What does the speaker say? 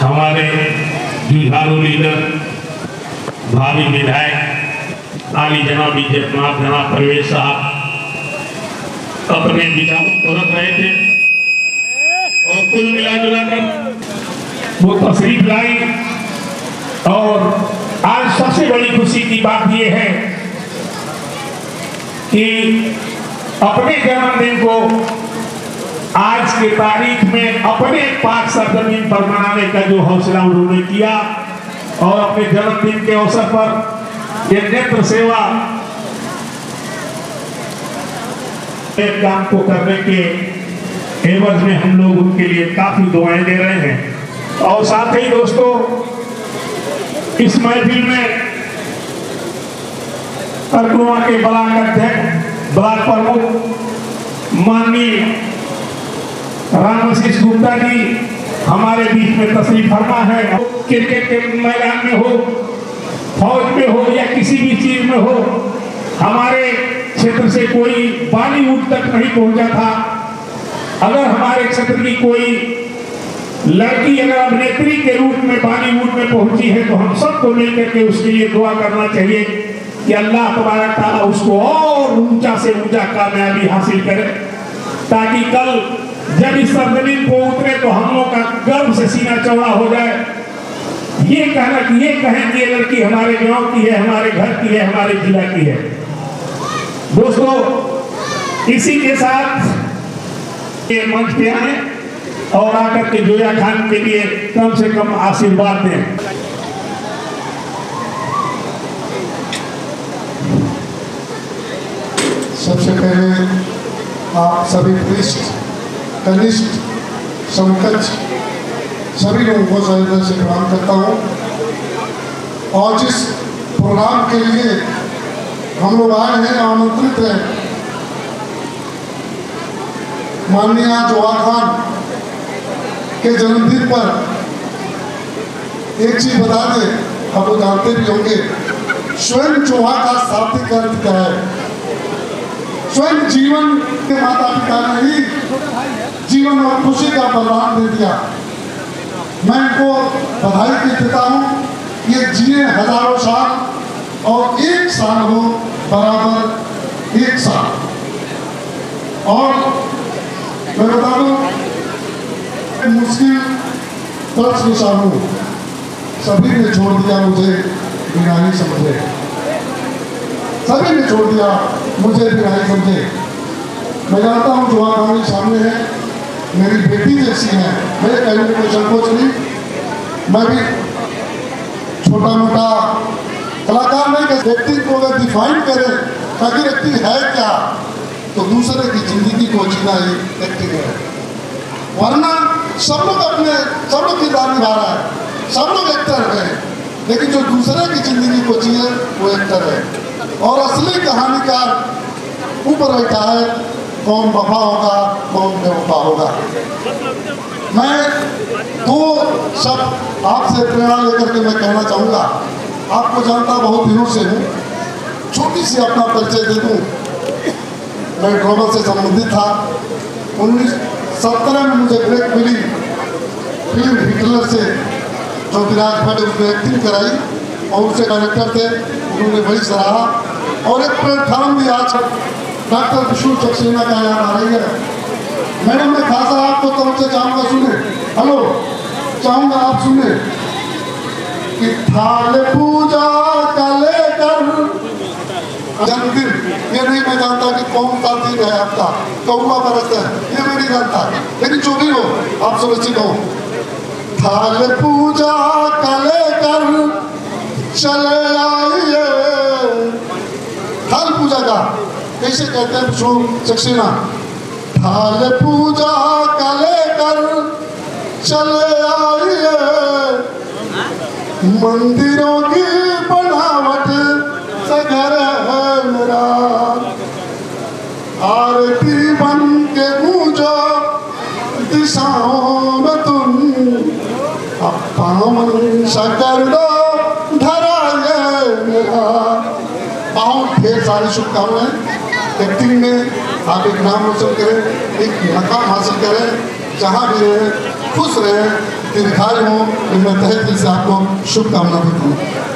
हमारे जुझारू लीडर भावी विधायक आली जनाब इज्जतनाब जनाब परवेज साहब अपने विचारों को रख रहे थे और कुल मिलाजुलाकर वो तशरीफ लाई। और आज सबसे बड़ी खुशी की बात यह है कि अपने जन्मदिन को आज के तारीख में अपने पाक सरजमीन पर मनाने का जो हौसला उन्होंने किया और अपने जन्मदिन के अवसर पर ये नेत्र सेवा एक काम को करने के एवज में हम लोग उनके लिए काफी दुआएं दे रहे हैं। और साथ ही दोस्तों, इस महफिल में अरकुआ के ब्लॉक अध्यक्ष ब्लॉक प्रमुख माननीय रामाशीष गुप्ता जी हमारे बीच में तशरीफ फरमा है। क्रिकेट के मैदान में हो, फौज में हो या किसी भी चीज में हो, हमारे क्षेत्र से कोई बॉलीवुड तक नहीं पहुंचा था। अगर हमारे क्षेत्र की कोई लड़की अगर अभिनेत्री के रूप में बॉलीवुड में पहुंची है तो हम सबको मिलकर के उसके लिए दुआ करना चाहिए कि अल्लाह तबारक तआला उसको और ऊंचा से ऊंचा कामयाबी हासिल करे, ताकि कल जब इस सरजमीन को उतरे तो हम लोग का गर्व से सीना चौड़ा हो जाए। ये कहें कि ये लड़की हमारे गांव की है, हमारे घर की है, हमारे जिला की है। दोस्तों, इसी के साथ ये मंच पे आए और आकर के जोया खान के लिए कम से कम आशीर्वाद दें। सबसे पहले आप सभी वरिष्ठ कनिष्ठ समकक्ष सभी लोगों को सही से प्रणाम करता हूँ। और जिस प्रोग्राम के लिए हम लोग आए हैं, आमंत्रित हैं, माननीय जोया खान के जन्मदिन पर एक चीज बता दें, आप लोग जानते भी होंगे, स्वयं जोया का शाब्दिक अर्थ क्या है। स्वयं जीवन के माता पिता ने ही जीवन और खुशी का बलिदान दे दिया। मैं इनको बधाई देता हूँ। ये जिए हजारों साल और एक साल हो बराबर एक साल। और मैं बता दूं, मुश्किल दर्श निशानों सभी ने छोड़ दिया, मुझे बिना ही समझे। सभी ने छोड़ दिया, मुझे बिना ही समझे। मैं जानता हूँ जोया खान सामने है, मेरी बेटी जैसी है, मेरे कहने में कोई संकोच नहीं। मैं भी छोटा मोटा कलाकार नहीं कर, व्यक्ति को अगर डिफाइन करे ताकि व्यक्ति है क्या, तो दूसरे की जिंदगी को जीना ही एक्टिंग है। वरना सब लोग किरदार निभा रहा है, सब लोग एक्टर है, लेकिन जो दूसरे की जिंदगी को जिए वो एक्टर है। और असली कहानीकार ऊपर बैठा है, कौन वफा होगा कौन बेवफा होगा। मैं दो शब्द आपसे प्रेरणा लेकर के मैं कहना चाहूँगा। आपको जानता बहुत दिनों से हूँ, छोटी सी अपना परिचय दे दूँ। मैं ड्रामा से संबंधित था। 1970 में मुझे ब्रेक मिली फिल्म हिटलर से, जो विराज भट्ट उसमें एक्टिंग कराई और उससे डायरेक्टर थे, उन्होंने बड़ी सराहा। और एक प्लेटफॉर्म भी आज डॉक्टर विष्णु सक्सेना का याद आ रही है। मैडम, मैं खासा आपको तरफ से चाहूँगा सुने, हेलो, चाहूँगा आप सुने कि थाल पूजा का लेकर जन्मदिन, ये नहीं मैं जानता कि कौन सा दिन है आपका, कौवा बरस है, ये मैं नहीं जानता, लेकिन जो भी हो आप सुनिश्चित हो। थाल पूजा का लेकर चले आइए। थाल पूजा का कैसे कहते हैं विष्णु सक्सेना? थाल पूजा का लेकर चले आइए, मंदिरों की बनावट सगर है मेरा, आरती बन के गूंजो दिशाओं में तुम, अब पावन शकर दो धरा ये मेरा। बहुत ढेर सारी शुभकामनाएं। एक्टिंग में आप एक नाम रोशन करें, एक मकाम हासिल करें, जहाँ भी रहे खुश रहे, दीर्घायु हो। मैं तहे दिल से आपको शुभकामना देता हूँ।